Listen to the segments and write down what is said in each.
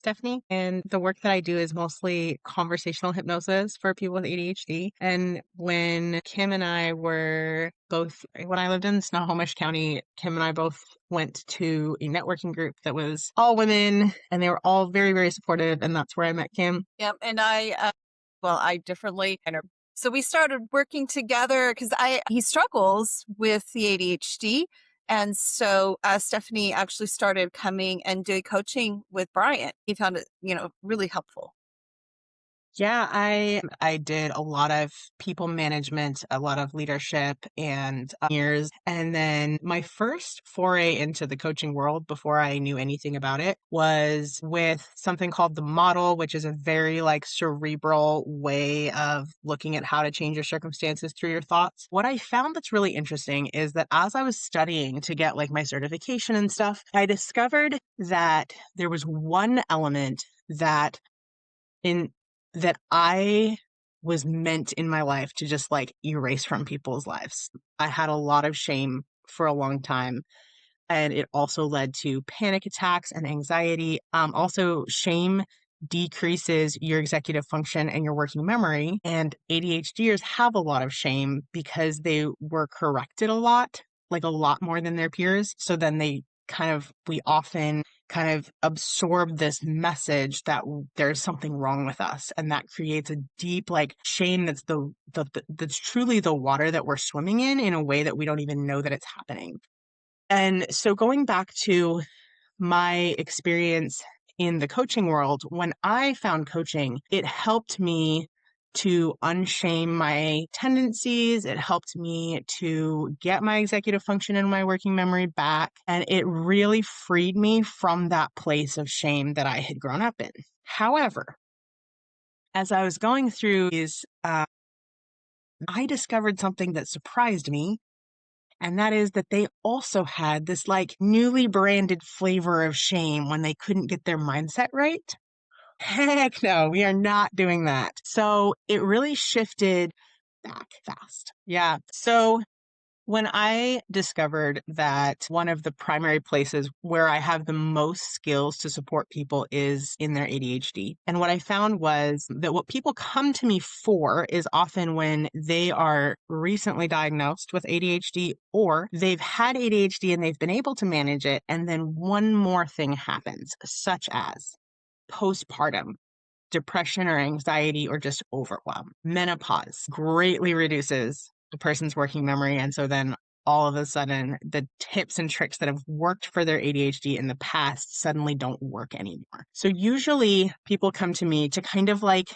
Stephanie, and the work that I do is mostly conversational hypnosis for people with ADHD. And when Kim and I were both, when I lived in Snohomish County, Kim and I both went to a networking group that was all women, and they were all very, very supportive. And that's where I met Kim. Yep. And I differently kind of, so we started working together because he struggles with the ADHD. And so Stephanie actually started coming and doing coaching with Brian. He found it, really helpful. Yeah, I did a lot of people management, a lot of leadership and years. And then my first foray into the coaching world before I knew anything about it was with something called the model, which is a very like cerebral way of looking at how to change your circumstances through your thoughts. What I found that's really interesting is that as I was studying to get like my certification and stuff, I discovered that there was one element that in that I was meant in my life to just like erase from people's lives. I had a lot of shame for a long time, and it also led to panic attacks and anxiety. Also, shame decreases your executive function and your working memory. And ADHDers have a lot of shame because they were corrected a lot, like a lot more than their peers. So then we often kind of absorb this message that there's something wrong with us, and that creates a deep like shame that's truly the water that we're swimming in a way that we don't even know that it's happening. And so going back to my experience in the coaching world, when I found coaching, it helped me to unshame my tendencies. It helped me to get my executive function and my working memory back. And it really freed me from that place of shame that I had grown up in. However, as I was going through these, I discovered something that surprised me. And that is that they also had this like newly branded flavor of shame when they couldn't get their mindset right. Heck no, we are not doing that. So it really shifted back fast. Yeah. So when I discovered that one of the primary places where I have the most skills to support people is in their ADHD. And what I found was that what people come to me for is often when they are recently diagnosed with ADHD, or they've had ADHD and they've been able to manage it. And then one more thing happens, such as postpartum depression or anxiety or just overwhelm. Menopause greatly reduces the person's working memory. And so then all of a sudden, the tips and tricks that have worked for their ADHD in the past suddenly don't work anymore. So usually people come to me to kind of like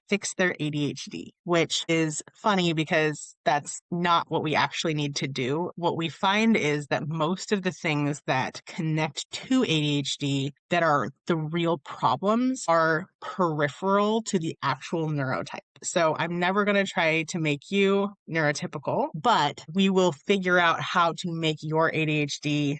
fix their ADHD, which is funny because that's not what we actually need to do. What we find is that most of the things that connect to ADHD that are the real problems are peripheral to the actual neurotype. So I'm never going to try to make you neurotypical, but we will figure out how to make your ADHD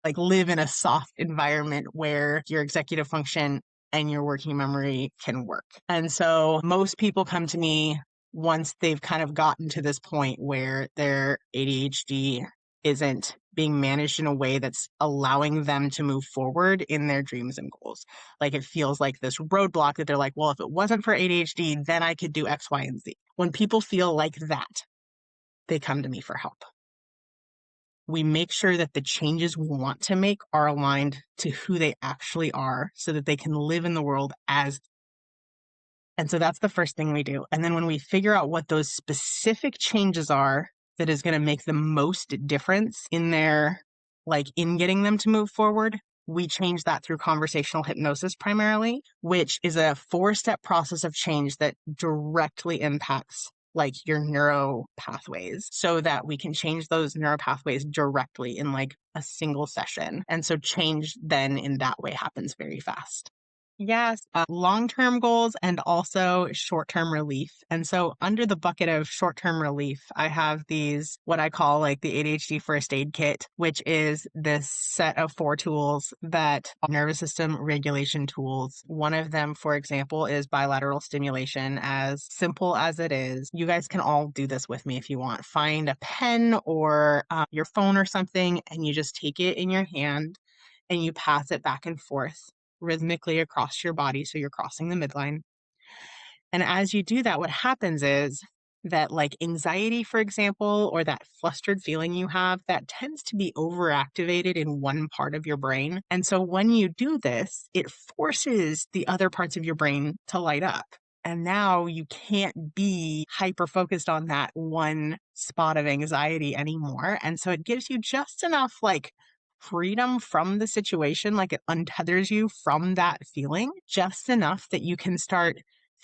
like live in a soft environment where your executive function and your working memory can work. And so most people come to me once they've kind of gotten to this point where their ADHD isn't being managed in a way that's allowing them to move forward in their dreams and goals. Like it feels like this roadblock that they're like, well, if it wasn't for ADHD, then I could do X, Y, and Z. When people feel like that, they come to me for help. We make sure that the changes we want to make are aligned to who they actually are so that they can live in the world as. And so that's the first thing we do. And then when we figure out what those specific changes are that is going to make the most difference in their, like in getting them to move forward, we change that through conversational hypnosis primarily, which is a 4-step process of change that directly impacts like your neuro pathways so that we can change those neuro pathways directly in like a single session. And so change then in that way happens very fast. Yes, long-term goals and also short-term relief. And so under the bucket of short-term relief, I have these, what I call like the ADHD first aid kit, which is this set of 4 tools that nervous system regulation tools. One of them, for example, is bilateral stimulation. As simple as it is, you guys can all do this with me if you want. Find a pen or your phone or something, and you just take it in your hand and you pass it back and forth rhythmically across your body. So you're crossing the midline. And as you do that, what happens is that, like anxiety, for example, or that flustered feeling you have, that tends to be overactivated in one part of your brain. And so when you do this, it forces the other parts of your brain to light up. And now you can't be hyper focused on that one spot of anxiety anymore. And so it gives you just enough like freedom from the situation, like it untethers you from that feeling, just enough that you can start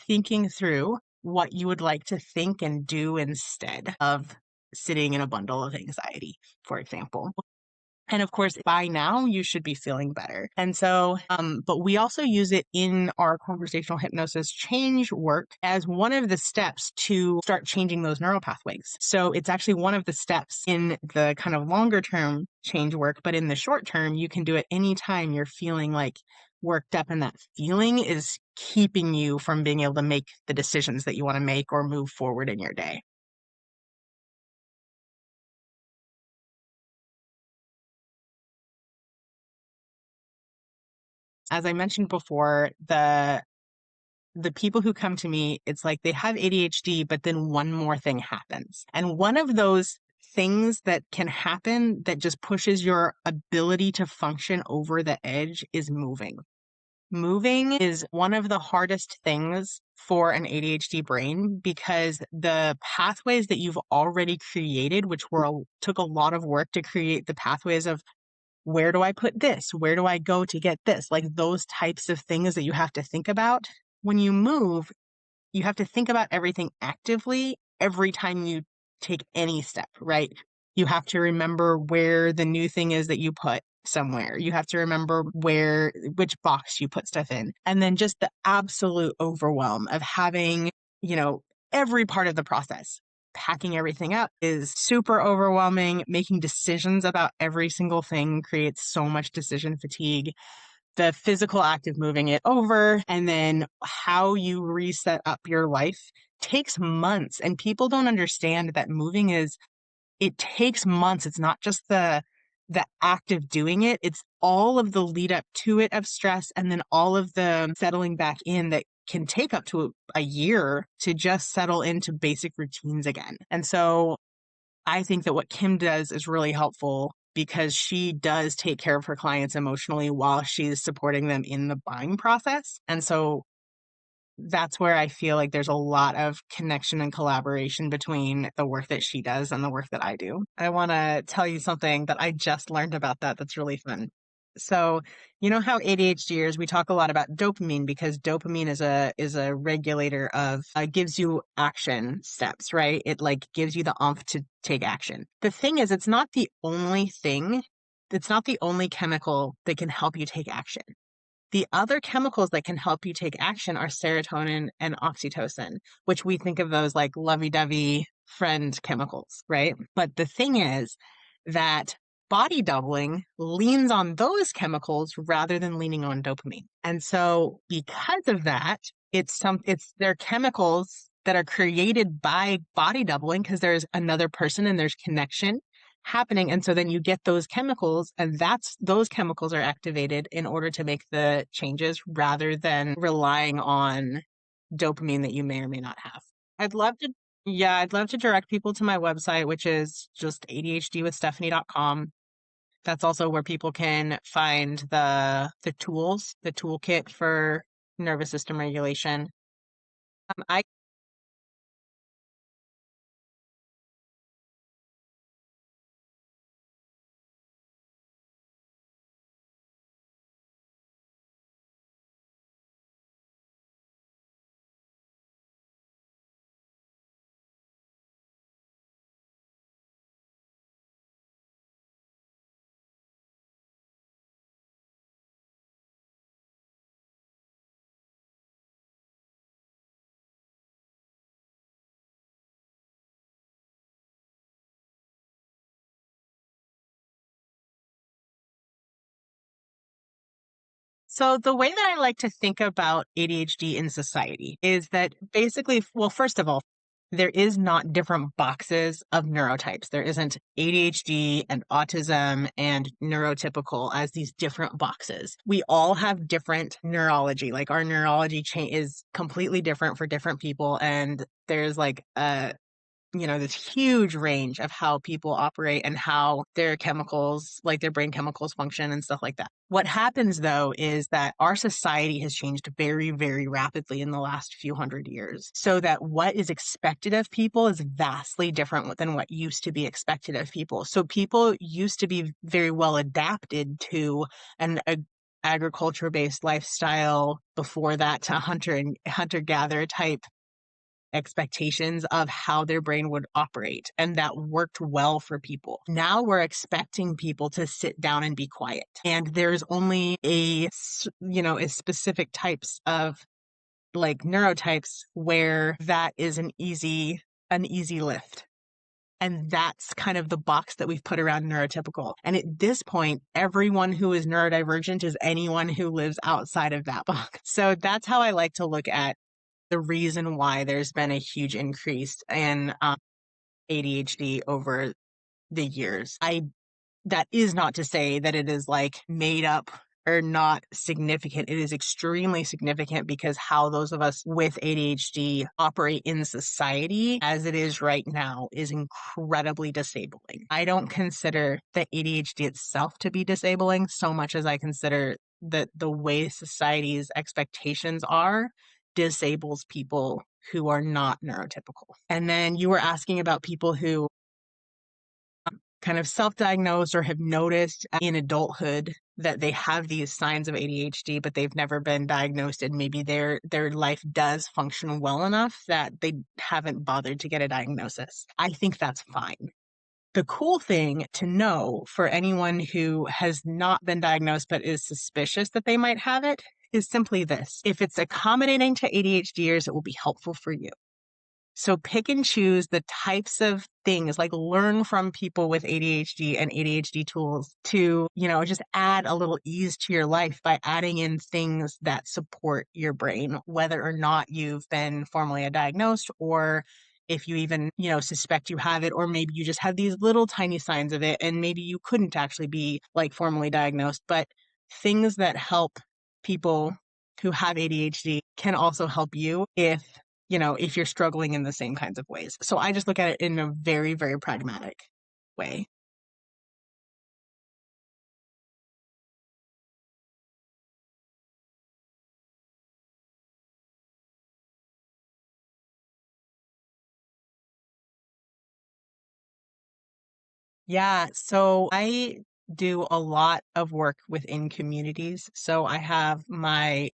thinking through what you would like to think and do instead of sitting in a bundle of anxiety, for example. And of course, by now you should be feeling better. And so, but we also use it in our conversational hypnosis change work as one of the steps to start changing those neural pathways. So it's actually one of the steps in the kind of longer term change work, but in the short term, you can do it anytime you're feeling like worked up and that feeling is keeping you from being able to make the decisions that you want to make or move forward in your day. As I mentioned before, the people who come to me, it's like they have ADHD, but then one more thing happens. And one of those things that can happen that just pushes your ability to function over the edge is moving. Moving is one of the hardest things for an ADHD brain because the pathways that you've already created, which took a lot of work to create the pathways of where do I put this? Where do I go to get this? Like those types of things that you have to think about. When you move, you have to think about everything actively every time you take any step, right? You have to remember where the new thing is that you put somewhere. You have to remember which box you put stuff in. And then just the absolute overwhelm of having, you know, every part of the process. Packing everything up is super overwhelming. Making decisions about every single thing creates so much decision fatigue. The physical act of moving it over and then how you reset up your life takes months. And people don't understand that it takes months. It's not just the act of doing it. It's all of the lead up to it of stress and then all of the settling back in that can take up to a year to just settle into basic routines again. And so I think that what Kim does is really helpful because she does take care of her clients emotionally while she's supporting them in the buying process. And so that's where I feel like there's a lot of connection and collaboration between the work that she does and the work that I do. I want to tell you something that I just learned about that's really fun. So, you know how ADHDers, we talk a lot about dopamine because dopamine is a regulator of gives you action steps, right? It like gives you the oomph to take action. The thing is, it's not the only thing, it's not the only chemical that can help you take action. The other chemicals that can help you take action are serotonin and oxytocin, which we think of those like lovey-dovey friend chemicals, right? But the thing is that body doubling leans on those chemicals rather than leaning on dopamine. And so because of that, they're chemicals that are created by body doubling because there's another person and there's connection happening. And so then you get those chemicals and those chemicals are activated in order to make the changes rather than relying on dopamine that you may or may not have. I'd love to, yeah, I'd love to direct people to my website, which is just ADHDwithStephanie.com. That's also where people can find the tools, the toolkit for nervous system regulation. I So the way that I like to think about ADHD in society is that basically, well, first of all, there is not different boxes of neurotypes. There isn't ADHD and autism and neurotypical as these different boxes. We all have different neurology. Like our neurology is completely different for different people. And there's like this huge range of how people operate and how their chemicals, like their brain chemicals function and stuff like that. What happens though is that our society has changed very, very rapidly in the last few hundred years, so that what is expected of people is vastly different than what used to be expected of people. So people used to be very well adapted to an agriculture-based lifestyle, before that to hunter-gatherer type expectations of how their brain would operate, and that worked well for people. Now we're expecting people to sit down and be quiet, and there's only a specific types of like neurotypes where that is an easy lift. And that's kind of the box that we've put around neurotypical. And at this point, everyone who is neurodivergent is anyone who lives outside of that box. So that's how I like to look at the reason why there's been a huge increase in ADHD over the years. That is not to say that it is like made up or not significant. It is extremely significant, because how those of us with ADHD operate in society as it is right now is incredibly disabling. I don't consider the ADHD itself to be disabling so much as I consider that the way society's expectations are disables people who are not neurotypical. And then you were asking about people who kind of self-diagnosed or have noticed in adulthood that they have these signs of ADHD, but they've never been diagnosed, and maybe their life does function well enough that they haven't bothered to get a diagnosis. I think that's fine. The cool thing to know for anyone who has not been diagnosed but is suspicious that they might have it is simply this: if it's accommodating to ADHDers, it will be helpful for you. So pick and choose the types of things, like learn from people with ADHD and ADHD tools to, just add a little ease to your life by adding in things that support your brain, whether or not you've been formally diagnosed, or if you even, suspect you have it, or maybe you just have these little tiny signs of it and maybe you couldn't actually be like formally diagnosed. But things that help people who have ADHD can also help you if you're struggling in the same kinds of ways. So I just look at it in a very, very pragmatic way. Yeah, so I do a lot of work within communities. So I have my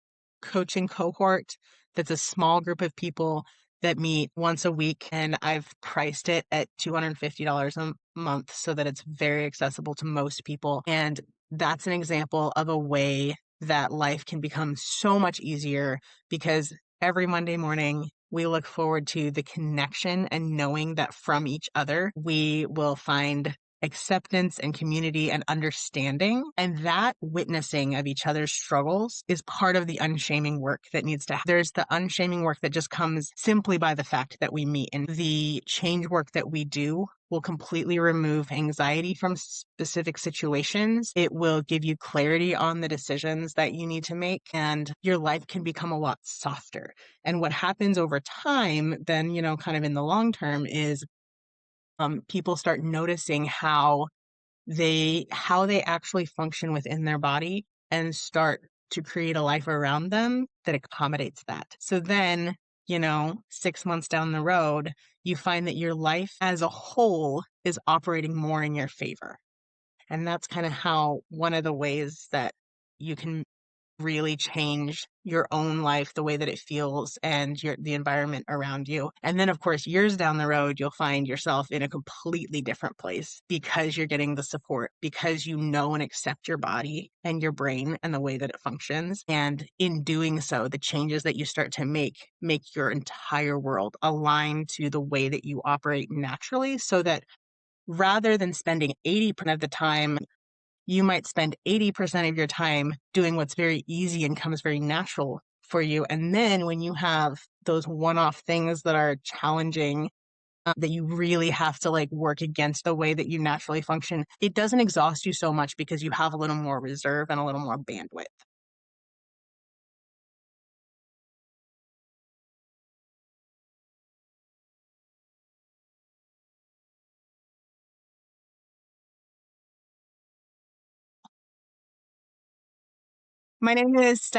coaching cohort that's a small group of people that meet once a week, and I've priced it at $250 a month so that it's very accessible to most people. And that's an example of a way that life can become so much easier, because every Monday morning we look forward to the connection and knowing that from each other we will find acceptance and community and understanding. And that witnessing of each other's struggles is part of the unshaming work that needs to happen. There's the unshaming work that just comes simply by the fact that we meet, and the change work that we do will completely remove anxiety from specific situations. It will give you clarity on the decisions that you need to make, and your life can become a lot softer. And what happens over time then, kind of in the long term, is people start noticing how they actually function within their body, and start to create a life around them that accommodates that. So then, 6 months down the road, you find that your life as a whole is operating more in your favor. And that's kind of how one of the ways that you can really change your own life, the way that it feels, and the environment around you. And then, of course, years down the road, you'll find yourself in a completely different place, because you're getting the support, because you know and accept your body and your brain and the way that it functions. And in doing so, the changes that you start to make your entire world align to the way that you operate naturally, so that rather than spending 80% of the time, you might spend 80% of your time doing what's very easy and comes very natural for you. And then when you have those one-off things that are challenging, that you really have to like work against the way that you naturally function, it doesn't exhaust you so much because you have a little more reserve and a little more bandwidth. My name is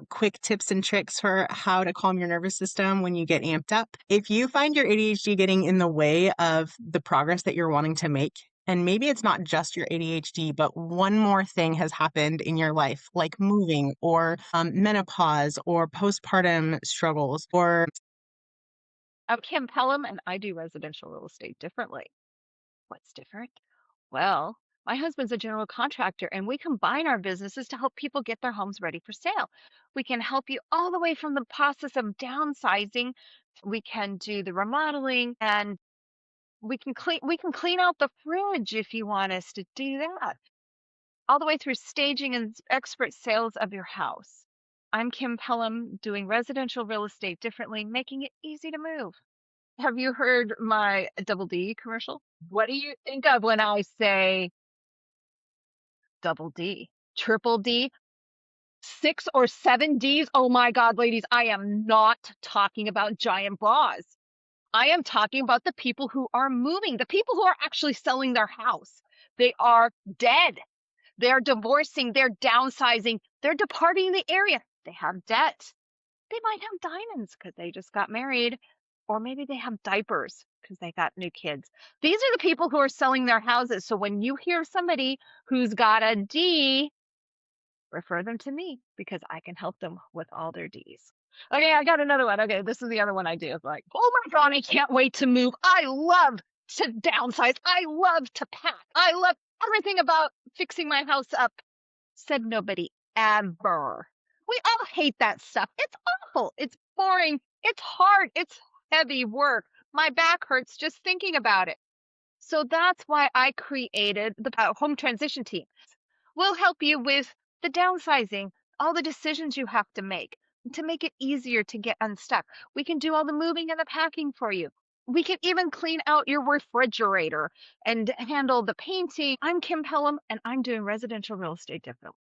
quick tips and tricks for how to calm your nervous system when you get amped up. If you find your ADHD getting in the way of the progress that you're wanting to make, and maybe it's not just your ADHD, but one more thing has happened in your life, like moving or menopause or postpartum struggles or I'm Kim Pelham, and I do residential real estate differently. What's different? Well, my husband's a general contractor, and we combine our businesses to help people get their homes ready for sale. We can help you all the way from the process of downsizing. We can do the remodeling, and we can clean out the fridge if you want us to do that. All the way through staging and expert sales of your house. I'm Kim Pelham, doing residential real estate differently, making it easy to move. Have you heard my Double D commercial? What do you think of when I say double D? Triple D? Six or seven Ds? Oh my God, ladies, I am not talking about giant bras. I am talking about the people who are moving, the people who are actually selling their house. They are dead. They're divorcing, they're downsizing, they're departing the area. They have debt. They might have diamonds because they just got married, or maybe they have diapers because they got new kids. These are the people who are selling their houses. So when you hear somebody who's got a D, refer them to me because I can help them with all their Ds. Okay, I got another one. Okay, this is the other one I do. It's like, oh my God, I can't wait to move. I love to downsize. I love to pack. I love everything about fixing my house up. Said nobody ever. We all hate that stuff. It's awful. It's boring. It's hard. It's heavy work. My back hurts just thinking about it. So that's why I created the home transition team. We'll help you with the downsizing, all the decisions you have to make it easier to get unstuck. We can do all the moving and the packing for you. We can even clean out your refrigerator and handle the painting. I'm Kim Pelham, and I'm doing residential real estate differently.